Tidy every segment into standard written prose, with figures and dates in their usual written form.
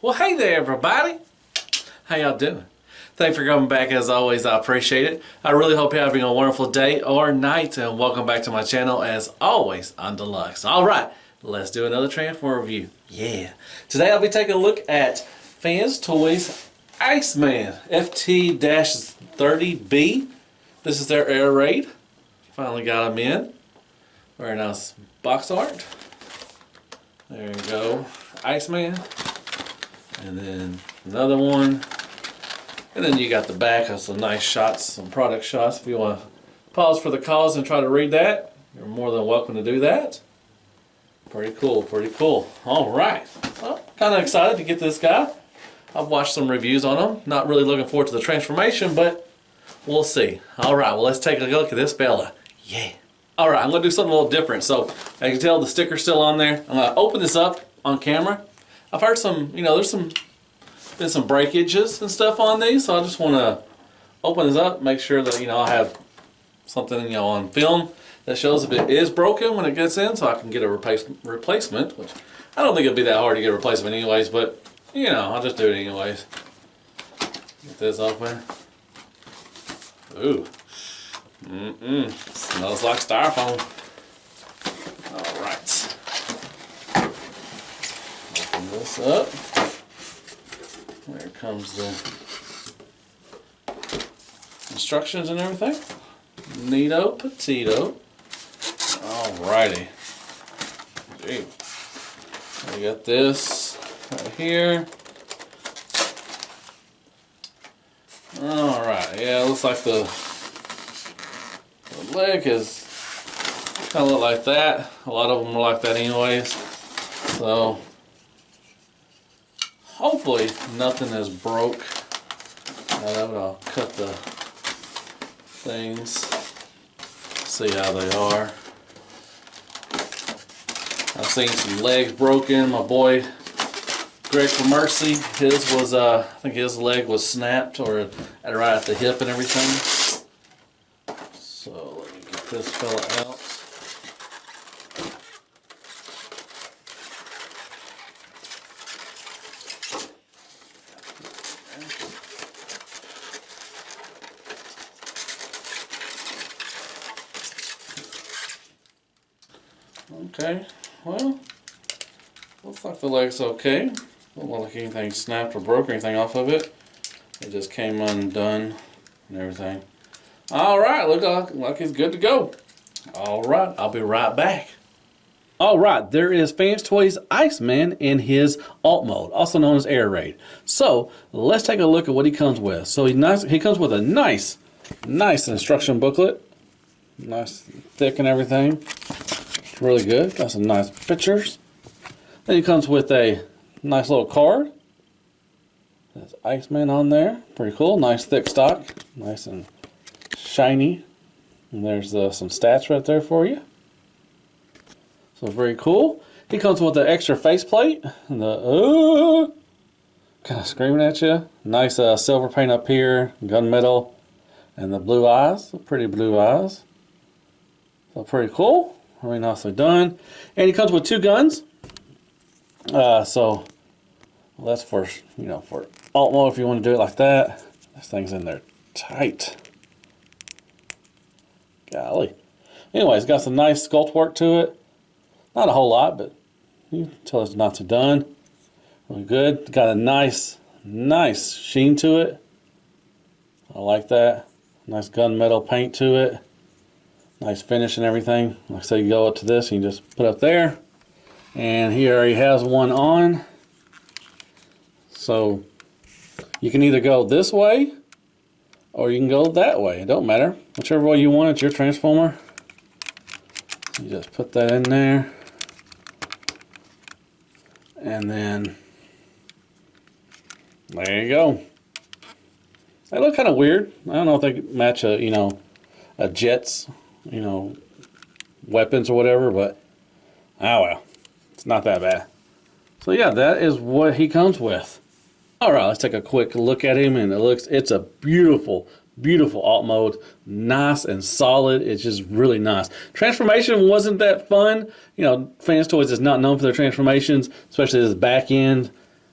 Well, hey there, everybody. How y'all doing? Thanks for coming back. As always, I appreciate it. I really hope you're having a wonderful day or night, and welcome back to my channel. As always, I'm Deluxe. All right, let's do another Transformer review. Yeah. Today I'll be taking a look at Fanstoys Iceman FT-30B. This is their air raid. Finally got them in. Very nice box art. There you go, Iceman. And then another one. And then you got the back of some nice shots, some product shots. If you want to pause for the cause and try to read that, you're more than welcome to do that. Pretty cool, pretty cool. All right. Well, kind of excited to get this guy. I've watched some reviews on him. Not really looking forward to the transformation, but we'll see. All right, well, let's take a look at this fella. Yeah. All right, I'm going to do something a little different. So, as you can tell, the sticker's still on there. I'm going to open this up on camera. I've heard some, there's been some breakages and stuff on these, so I just want to open this up, make sure that, I have something, on film that shows if it is broken when it gets in, so I can get a replacement, which I don't think it'd be that hard to get a replacement anyways, but, I'll just do it anyways. Get this open. Ooh. Smells like styrofoam. Alright. Open this up. There comes the instructions and everything. Neato petito. Alrighty. Gee. We got this right here. Alright, yeah, it looks like the leg is kind of look like that. A lot of them are like that anyways. So hopefully nothing is broke. I'll cut the things. See how they are. I've seen some legs broken. My boy Greg for Mercy, his was I think his leg was snapped or right at the hip and everything. So let me get this fella out. Okay, well, looks like the leg's okay. Don't look like anything snapped or broke or anything off of it. It just came undone and everything. Alright, look like he's good to go. Alright, I'll be right back. Alright, there is Fanstoys Iceman in his alt mode, also known as Air Raid. So, let's take a look at what he comes with. So he comes with a nice instruction booklet. Nice, thick and everything. Really good. Got some nice pictures. Then he comes with a nice little card. There's Iceman on there. Pretty cool. Nice thick stock. Nice and shiny. And there's some stats right there for you. So very cool. He comes with an extra faceplate. And the kind of screaming at you. Nice silver paint up here. Gunmetal. And the blue eyes. Pretty blue eyes. So pretty cool. Really nicely done. And he comes with two guns. So that's for, for alt mode if you want to do it like that. This thing's in there tight. Golly. Anyways, got some nice sculpt work to it. Not a whole lot, but you can tell it's not too done. Really good. Got a nice sheen to it. I like that. Nice gunmetal paint to it. Nice finish and everything. Like I say, you go up to this, you can just put up there. And he already has one on. So you can either go this way or you can go that way. It don't matter. Whichever way you want, it's your Transformer. You just put that in there. And then there you go. They look kind of weird. I don't know if they match a Jet's weapons or whatever, but oh well, it's not that bad. So yeah, that is what he comes with. Alright, let's take a quick look at him, and it's a beautiful alt mode. Nice and solid. It's just really nice. Transformation wasn't that fun. Fanstoys is not known for their transformations, especially this back end.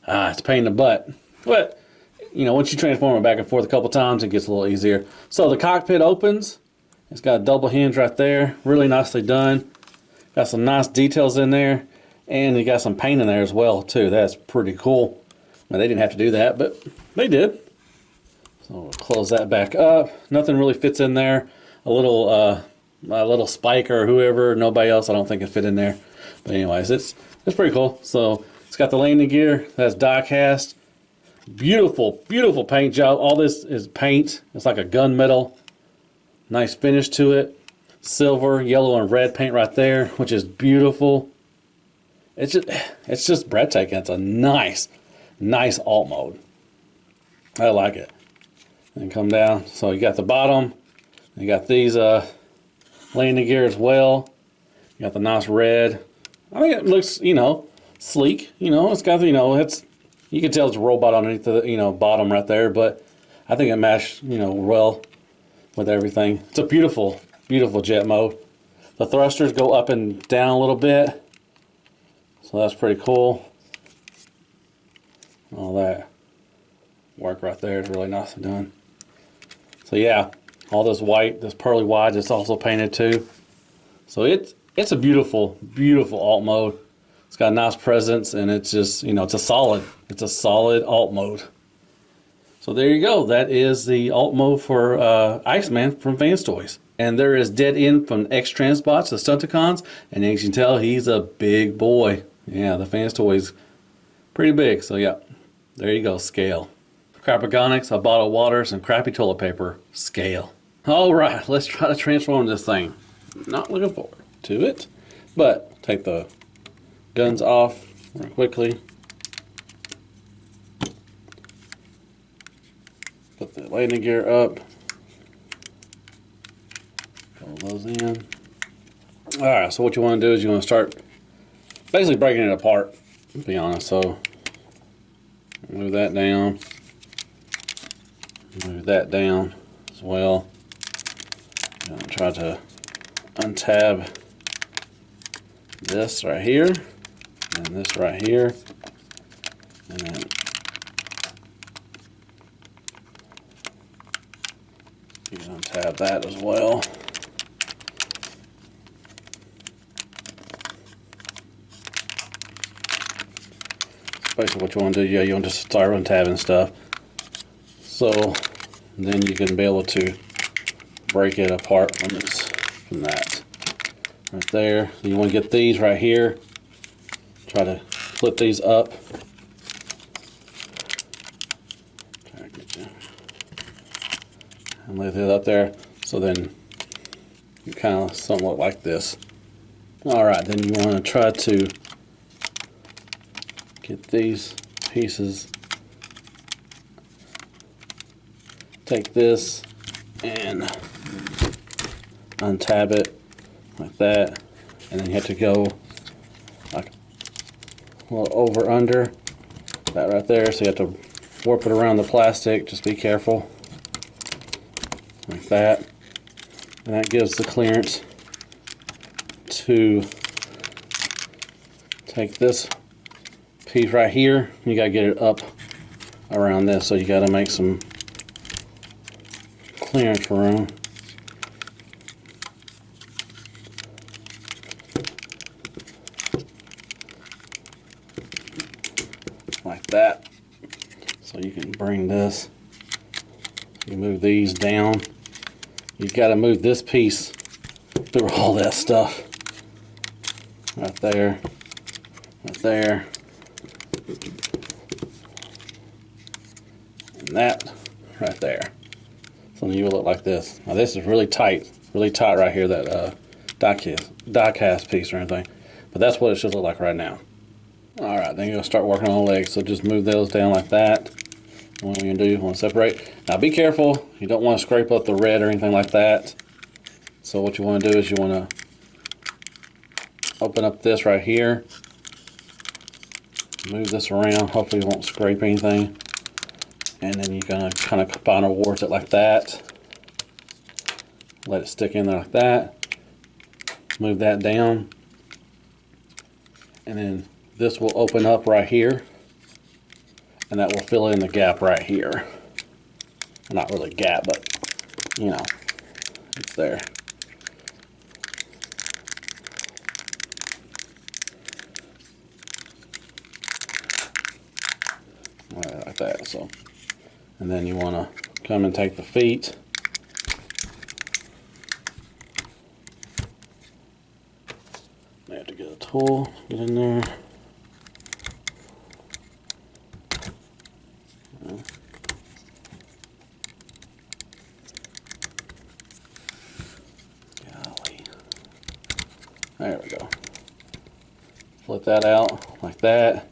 It's a pain in the butt. But, you know, once you transform it back and forth a couple times, it gets a little easier. So the cockpit opens. It's got a double hinge right there. Really nicely done. Got some nice details in there. And you got some paint in there as well, too. That's pretty cool. Now, they didn't have to do that, but they did. So we'll close that back up. Nothing really fits in there. A little spike or whoever, nobody else I don't think it fit in there. But anyways, it's pretty cool. So it's got the landing gear. That's die cast. Beautiful, beautiful paint job. All this is paint. It's like a gunmetal. Nice finish to it. Silver, yellow, and red paint right there, which is beautiful. It's just breathtaking. It's a nice alt mode. I like it. And come down. So you got the bottom. You got these landing gear as well. You got the nice red. I think it looks, you know, sleek. You know, it's got, you know, you can tell it's a robot underneath the, you know, bottom right there, but I think it matched, you know, well with everything. It's a beautiful, beautiful jet mode. The thrusters go up and down a little bit, so that's pretty cool. All that work right there is really nicely done. So yeah, all this white, this pearly white is also painted too. So it's a beautiful, beautiful alt mode. It's got a nice presence, and it's just, you know, it's a solid alt mode. So there you go. That is the alt mode for Iceman from Fanstoys. And there is Dead End from X-Transbots, the Stunticons, and as you can tell, he's a big boy. Yeah, the Fanstoys pretty big. So yeah, there you go, scale. Crapagonix, a bottle of water, some crappy toilet paper, scale. All right, let's try to transform this thing. Not looking forward to it, but take the guns off real quickly. Put the landing gear up. Pull those in. Alright, so what you want to do is you want to start basically breaking it apart, to be honest. So move that down. Move that down as well. And try to untab this right here and this right here, and then you can untab that as well. Basically what you want to do, yeah, you want to start untabbing stuff, so then you can be able to break it apart from that right there. You want to get these right here. Try to flip these up. Try to get you and lay it up there. So then you kind of somewhat like this. All right, then you want to try to get these pieces. Take this and untab it like that, and then you have to go like a little over under that right there, so you have to warp it around the plastic. Just be careful like that, and that gives the clearance to take this piece right here. You gotta get it up around this, so you gotta make some clearance room. Like that. So you can bring this, you move these down. You've got to move this piece through all that stuff. Right there, right there, and that right there. So then you will look like this. Now this is really tight right here, that die cast piece or anything. But that's what it should look like right now. Alright, then you're going to start working on the legs. So just move those down like that. And what you're going to do, you want to separate. Now be careful, you don't want to scrape up the red or anything like that. So what you want to do is you want to open up this right here. Move this around, hopefully you won't scrape anything. And then you're going to kind of combine towards it like that. Let it stick in there like that. Move that down. And then this will open up right here. and that will fill in the gap right here. Not really a gap, but you know, it's there. Like that. So, and then you want to come and take the feet. I have to get a tool, get in there. Golly. There we go. Flip that out like that,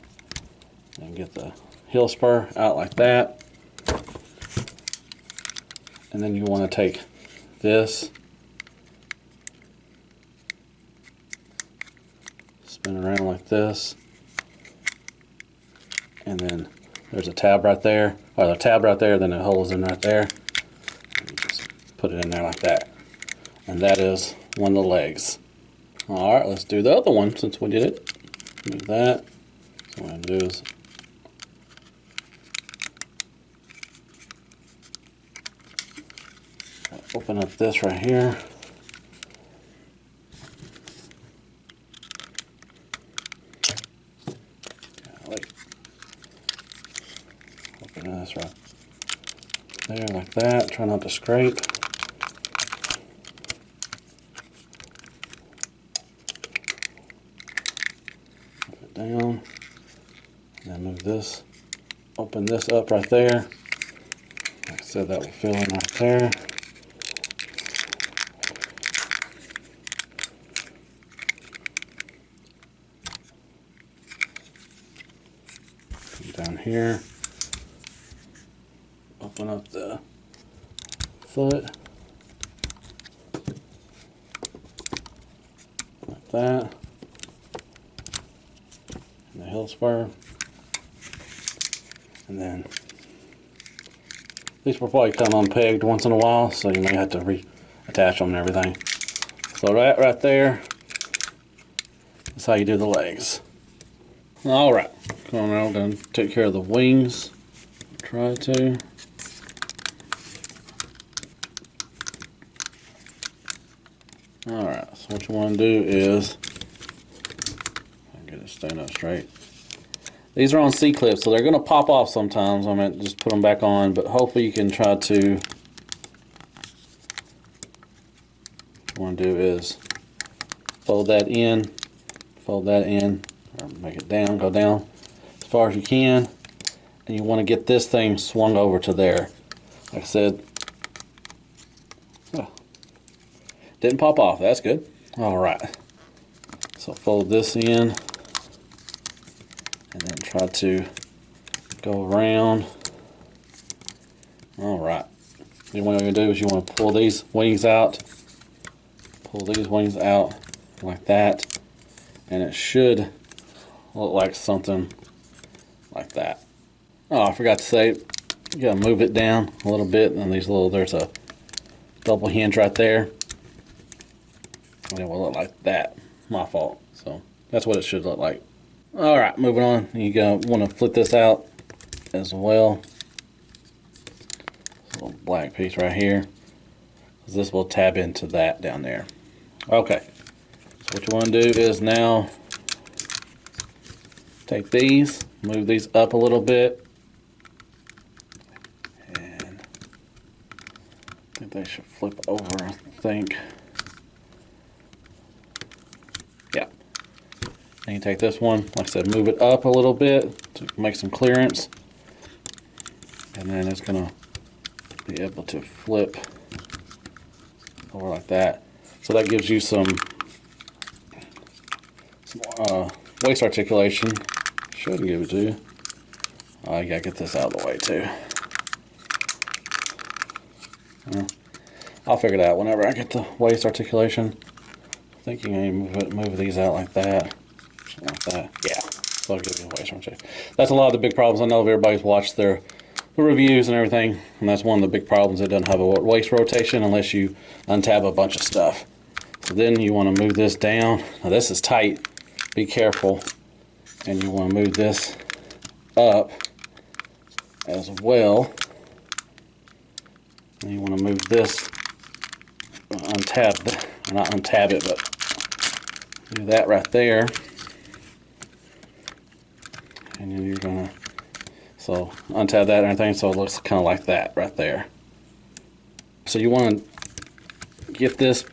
and get the heel spur out like that. And then you want to take this, spin around like this, and then there's a tab right there, or the tab right there, then it holds in right there. And you just put it in there like that. And that is one of the legs. Alright, let's do the other one since we did it. Move that. So what I'm going to do is open up this right here. Open this right there like that. Try not to scrape. Put it down. And then move this. Open this up right there. Like I said, that will fill in right there. Down here, open up the foot like that, and the heel spur, and then these will probably come unpegged once in a while, so you may have to reattach them and everything. So that right there is how you do the legs. All right. Come on, we're going to take care of the wings. Try to. Alright, so what you want to do is, get it staying up straight. These are on C-clips, so they're going to pop off sometimes. I might just put them back on, but hopefully you can try to. What you want to do is fold that in, or make it down, go down as far as you can, and you want to get this thing swung over to there. Like I said, didn't pop off, that's good. Alright, so fold this in and then try to go around. Alright, then what you're going to do is you want to pull these wings out, like that, and it should look like something like that. Oh, I forgot to say, you gotta move it down a little bit, and there's a double hinge right there, and it will look like that. My fault. So that's what it should look like. All right, moving on. You want to flip this out as well. This little black piece right here, because this will tab into that down there. Okay. So what you want to do is now take these, move these up a little bit, and I think they should flip over, I think. Yeah. And you take this one, like I said, move it up a little bit to make some clearance, and then it's going to be able to flip over like that. So that gives you some waist articulation. Should give it to you. I gotta get this out of the way too. I'll figure it out whenever I get the waist articulation. I think you can move these out like that. Something like that. Yeah. So I'll give you a waist articulation. That's a lot of the big problems. I know everybody's watched the reviews and everything, and that's one of the big problems. It doesn't have a waist rotation unless you untab a bunch of stuff. So then you want to move this down. Now this is tight. Be careful. And you want to move this up as well. And you want to move this, untab, or not untab it, but do that right there. And then you're gonna, so untab that and everything, so it looks kind of like that right there. So you want to get this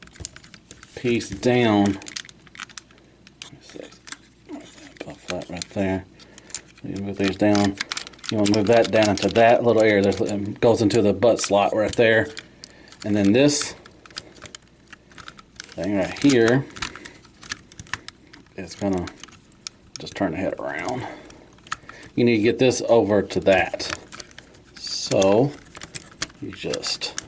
piece down. Put that right there. You move these down. You want to move that down into that little area. It goes into the butt slot right there. And then this thing right here is gonna just turn the head around. You need to get this over to that. So you just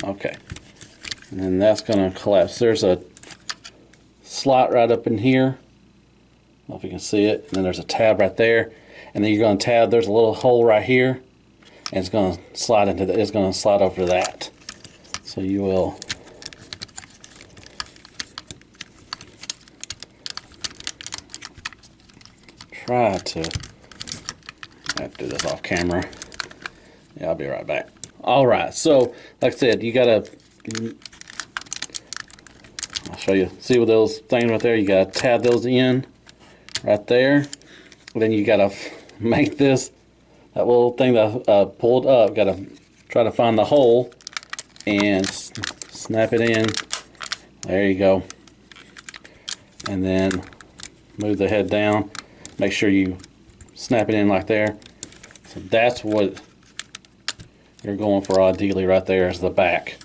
okay, and then that's gonna collapse. There's a slot right up in here. I don't know if you can see it. And then there's a tab right there, and then you're gonna tab. There's a little hole right here, and it's gonna slide into the. It's gonna slide over to that. So you will try to. I have to do this off camera. Yeah, I'll be right back. All right, so like I said, you gotta. I'll show you. See with those things right there, you gotta tab those in right there. Then you gotta make this that little thing that pulled up. Gotta try to find the hole and snap it in. There you go. And then move the head down. Make sure you snap it in like there. So that's what you're going for ideally right there is the back.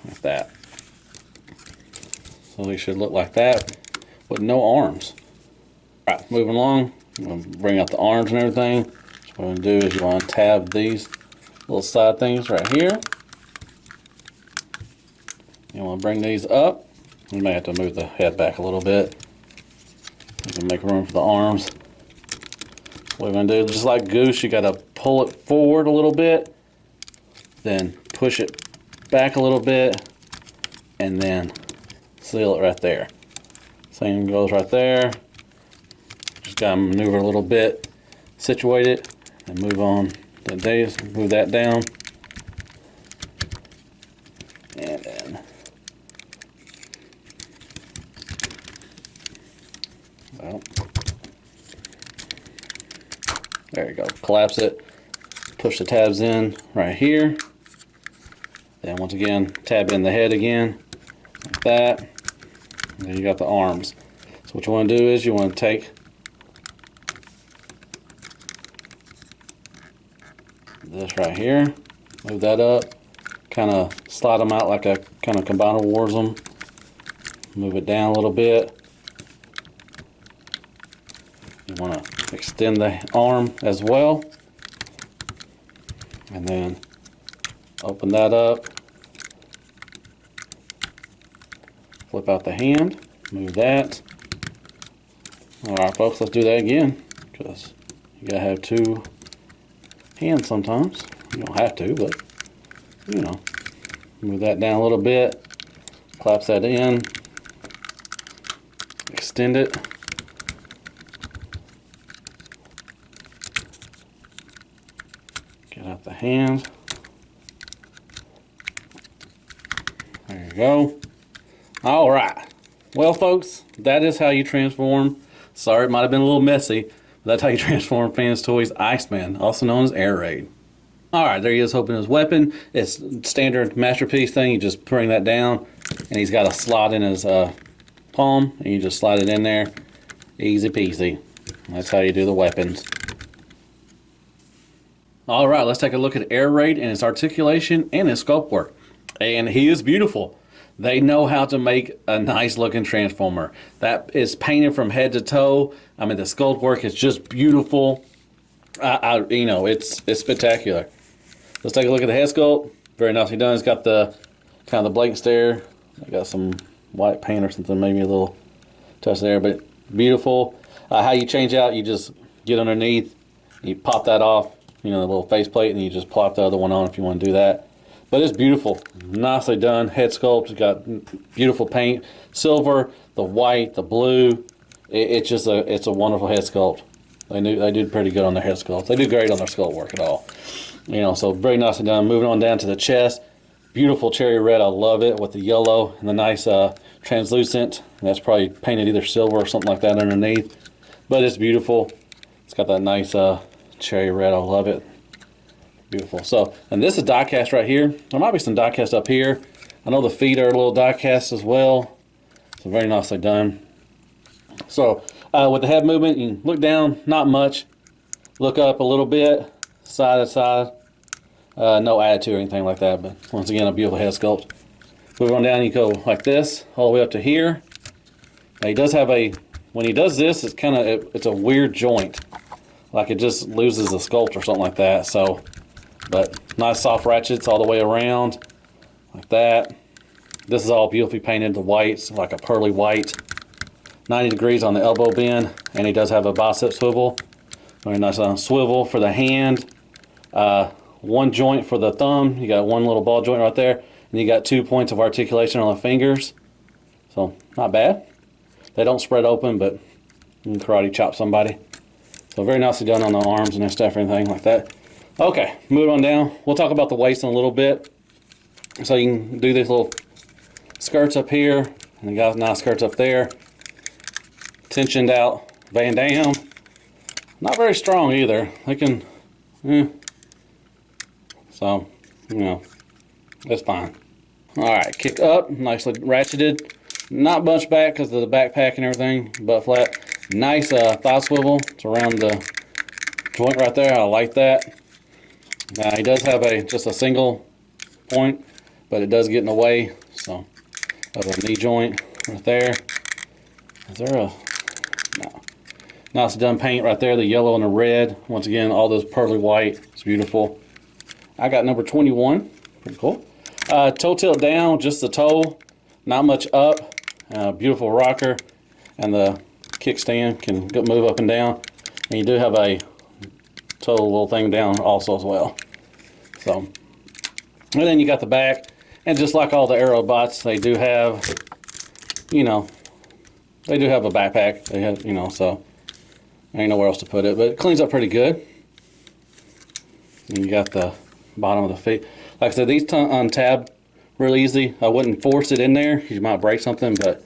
Like that. So they should look like that with no arms. Alright, moving along. I'm going to bring out the arms and everything. So what I'm going to do is you want to tab these little side things right here. You want to bring these up. You may have to move the head back a little bit. You can make room for the arms. What we're going to do, just like Goose, you got to pull it forward a little bit, then push it back a little bit, and then seal it right there. Same goes right there. Just got to maneuver a little bit, situate it, and move on. Move that down, and then well, there you go. Collapse it. Push the tabs in right here. Then once again, tab in the head again, like that. And then you got the arms. So what you want to do is you want to take this right here, move that up, kind of slide them out like a kind of combiner wars them. Move it down a little bit. You want to extend the arm as well. And then open that up. Flip out the hand. Move that. Alright folks, let's do that again. Because you gotta have two hands sometimes. You don't have to, but you know. Move that down a little bit. Collapse that in. Extend it. Get out the hand. There you go. All right. Well, folks, that is how you transform. Sorry, it might have been a little messy, but that's how you transform Fanstoys Iceman, also known as Air Raid. All right, there he is holding his weapon. It's standard masterpiece thing. You just bring that down, and he's got a slot in his palm, and you just slide it in there. Easy peasy. That's how you do the weapons. All right, let's take a look at Air Raid and his articulation and his sculpt work. And he is beautiful. They know how to make a nice looking Transformer. That is painted from head to toe. I mean, the sculpt work is just beautiful. You know, it's spectacular. Let's take a look at the head sculpt. Very nicely done. It's got the kind of the blank stare. I got some white paint or something, maybe a little touch there, but beautiful. How you change out, you just get underneath, you pop that off, you know, the little faceplate, and you just plop the other one on if you want to do that. But it's beautiful, nicely done. Head sculpt, it's got beautiful paint, silver, the white, the blue. It's a wonderful head sculpt. They do pretty good on their head sculpt. They do great on their sculpt work at all. You know, so very nicely done. Moving on down to the chest, beautiful cherry red. I love it with the yellow and the nice translucent. And that's probably painted either silver or something like that underneath. But it's beautiful. It's got that nice cherry red. I love it. Beautiful. So, and this is die cast right here. There might be some die cast up here. I know the feet are a little die cast as well. So very nicely done. So with the head movement, you can look down, not much. Look up a little bit, side to side. No attitude or anything like that, but once again, a beautiful head sculpt. Move on down, you go like this, all the way up to here. Now he does have a, when he does this, it's kind of, it's a weird joint. Like it just loses the sculpt or something like that. So, but nice soft ratchets all the way around, like that. This is all beautifully painted, the whites, like a pearly white. 90 degrees on the elbow bend, and he does have a bicep swivel. Very nice swivel for the hand. One joint for the thumb. You got one little ball joint right there, and you got 2 points of articulation on the fingers. So not bad. They don't spread open, but you can karate chop somebody. So very nicely done on the arms and stuff, everything like that. Okay, moving on down. We'll talk about the waist in a little bit. So you can do these little skirts up here, and you got nice skirts up there. Tensioned out Van Damme. Not very strong either. They can, so, you know, that's fine. Alright, kick up, nicely ratcheted. Not much back because of the backpack and everything, butt flat. Nice thigh swivel. It's around the joint right there. I like that. Now he does have just a single point, but it does get in the way. So, of a knee joint right there. Is there a, no. Nice done paint right there, the yellow and the red. Once again, all those pearly white. It's beautiful. I got number 21. Pretty cool. Toe tilt down, just the toe. Not much up. Beautiful rocker. And the kickstand can move up and down. And you do have a toe little thing down also as well. So, and then you got the back. And just like all the Aerialbots, they do have, you know, they do have a backpack. They have, you know, so there ain't nowhere else to put it. But it cleans up pretty good. And you got the bottom of the feet. Like I said, these untab real easy. I wouldn't force it in there because you might break something, but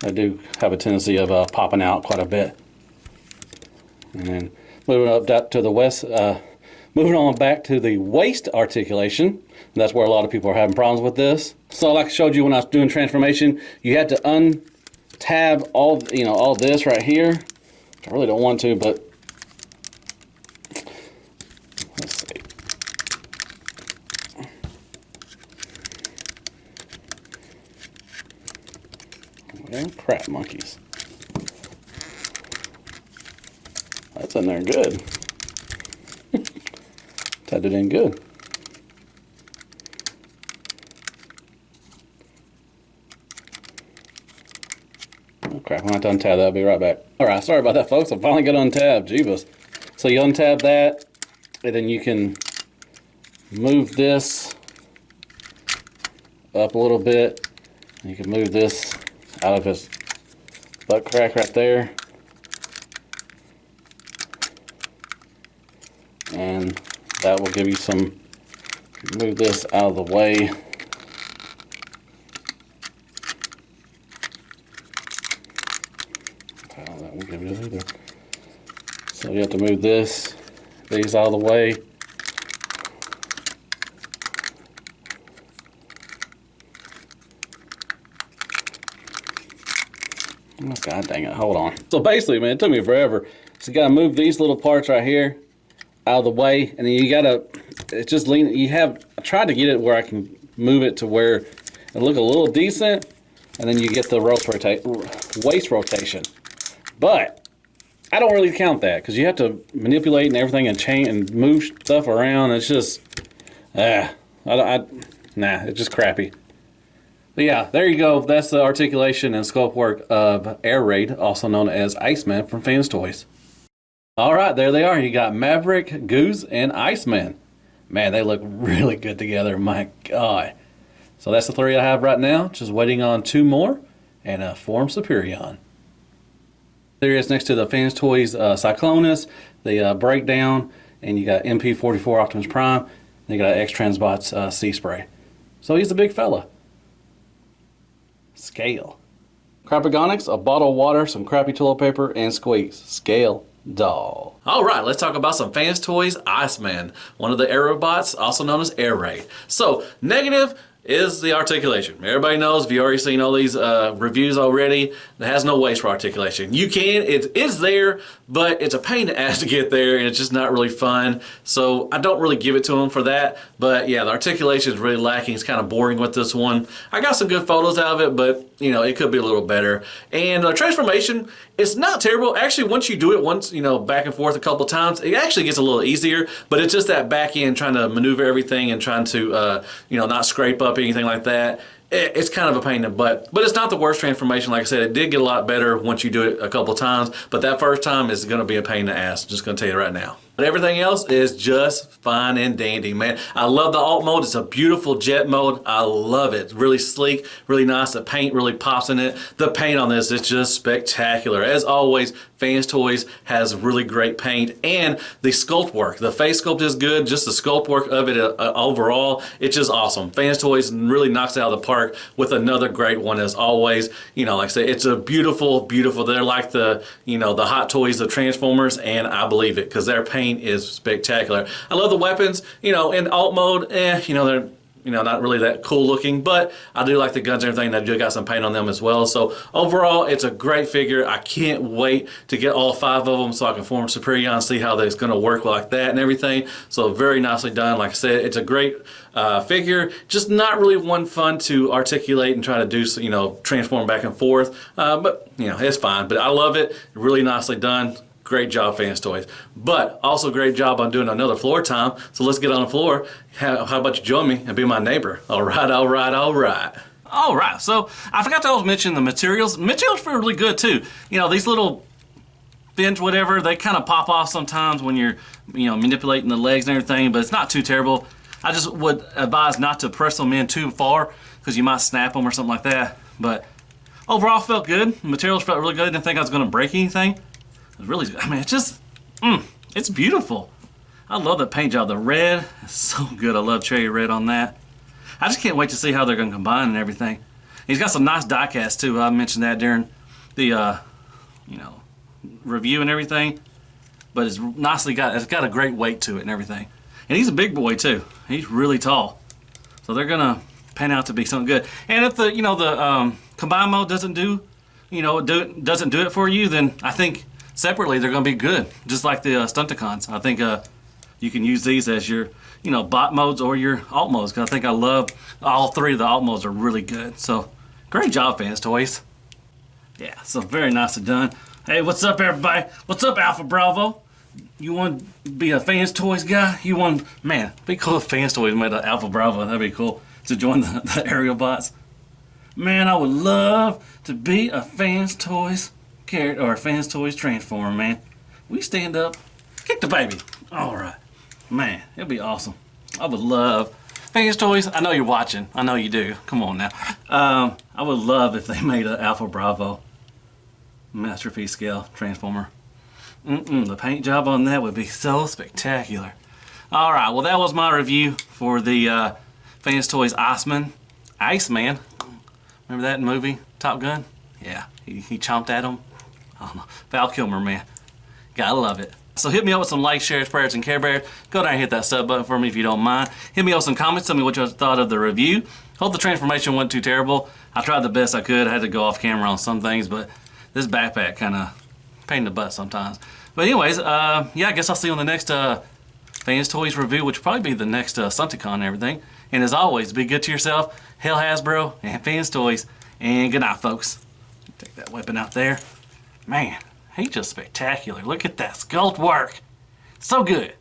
I do have a tendency of popping out quite a bit. And then moving up to the west, moving on back to the waist articulation. That's where a lot of people are having problems with this. So like I showed you when I was doing transformation, you had to untab all, you know, all this right here. I really don't want to, but let's see. Well, crap monkeys. That's in there good. Tied it in good. Oh crap, I'm going to untab that. I'll be right back. Alright, sorry about that, folks. I finally got untabbed. Jeebus. So you untab that, and then you can move this up a little bit. You can move this out of his butt crack right there. And that will give you some, move this out of the way. Oh, that won't give you either. So you have to move these out of the way. Oh, God dang it, hold on. So basically, man, it took me forever. So you gotta move these little parts right here out of the way, and then you gotta, it's just lean, I tried to get it where I can move it to where it look a little decent, and then you get the waist rotation. But I don't really count that, because you have to manipulate and everything and change and move stuff around. It's just, nah, it's just crappy. But yeah, there you go. That's the articulation and sculpt work of Air Raid, also known as Iceman from Fanstoys. All right, there they are. You got Maverick, Goose, and Iceman. Man, they look really good together. My God. So that's the 3 I have right now. Just waiting on 2 more and a Form Superion. There is next to the Fanstoys Cyclonus, the Breakdown, and you got MP44 Optimus Prime, and you got X-Transbots Sea Spray. So he's a big fella. Scale. Crapagonix, a bottle of water, some crappy toilet paper, and squeeze. Scale. Doll. Alright, let's talk about some Fanstoys Iceman, one of the Aerialbots, also known as Air Raid. So, negative is the articulation. Everybody knows, if you've already seen all these reviews already, it has no ways for articulation. You can, it is there, but it's a pain in the ass to get there, and it's just not really fun. So I don't really give it to them for that. But yeah, the articulation is really lacking. It's kind of boring with this one. I got some good photos out of it, but you know, it could be a little better. And transformation, it's not terrible. Actually, once you do it once, you know, back and forth a couple times, it actually gets a little easier, but it's just that back end trying to maneuver everything and trying to, you know, not scrape up anything like that. It's kind of a pain in the butt, but it's not the worst transformation. Like I said, it did get a lot better once you do it a couple times, but that first time is going to be a pain in the ass. Just going to tell you right now. But everything else is just fine and dandy, man. I love the alt mode. It's a beautiful jet mode. I love it. It's really sleek, really nice. The paint really pops in it. The paint on this is just spectacular. As always, Fanstoys has really great paint, and the sculpt work. The face sculpt is good. Just the sculpt work of it overall, it's just awesome. Fanstoys really knocks it out of the park with another great one as always. You know, like I say, it's a beautiful, beautiful. They're like the, you know, the Hot Toys of Transformers, and I believe it because their paint is spectacular. I love the weapons. You know, in alt mode, you know, they're, you know, not really that cool looking, but I do like the guns and everything. I do got some paint on them as well. So overall, it's a great figure. I can't wait to get all 5 of them so I can form Superion and see how that's going to work like that and everything. So very nicely done. Like I said, it's a great figure. Just not really one fun to articulate and try to do, you know, transform back and forth. But, you know, it's fine. But I love it. Really nicely done. Great job, Fanstoys. But also great job on doing another floor time. So let's get on the floor. How about you join me and be my neighbor? All right, all right, all right. All right, so I forgot to mention the materials. Materials feel really good too. You know, these little fins, whatever, they kind of pop off sometimes when you're, you know, manipulating the legs and everything, but it's not too terrible. I just would advise not to press them in too far because you might snap them or something like that. But overall, felt good. The materials felt really good. I didn't think I was going to break anything. It's really, I mean, it's just, it's beautiful. I love the paint job. The red is so good. I love cherry red on that. I just can't wait to see how they're going to combine and everything. He's got some nice die cast too. I mentioned that during the, you know, review and everything. But it's nicely got, it's got a great weight to it and everything. And he's a big boy too. He's really tall. So they're going to pan out to be something good. And if the, you know, the combine mode doesn't do, you know, doesn't do it for you, then I think separately they're going to be good, just like the Stunticons. I think you can use these as your, you know, bot modes or your alt modes, because I think I love all 3 of the alt modes are really good. So great job, Fanstoys. Yeah, so very nicely done. Hey, what's up, everybody? What's up, Alpha Bravo? You want to be a Fanstoys guy? You want, man, be cool if Fanstoys made an Alpha Bravo. That'd be cool to join the Aerialbots. Man, I would love to be a Fanstoys character or a Fanstoys Transformer, man. We stand up, kick the baby. All right, man, it'd be awesome. I would love Fanstoys. I know you're watching. I know you do. Come on now. I would love if they made an Alpha Bravo Masterpiece scale Transformer. The paint job on that would be so spectacular. All right, well, that was my review for the Fanstoys Iceman. Remember that movie, Top Gun? Yeah, he chomped at him. I don't know. Val Kilmer, man. Gotta love it. So hit me up with some likes, shares, prayers, and care bears. Go down and hit that sub button for me if you don't mind. Hit me up with some comments. Tell me what you thought of the review. Hope the transformation wasn't too terrible. I tried the best I could. I had to go off camera on some things, but this backpack kind of pain in the butt sometimes. But anyways, yeah, I guess I'll see you on the next Fanstoys review, which will probably be the next Stunticon and everything. And as always, be good to yourself. Hail Hasbro and Fanstoys. And good night, folks. Take that weapon out there. Man, he's just spectacular. Look at that sculpt work. So good.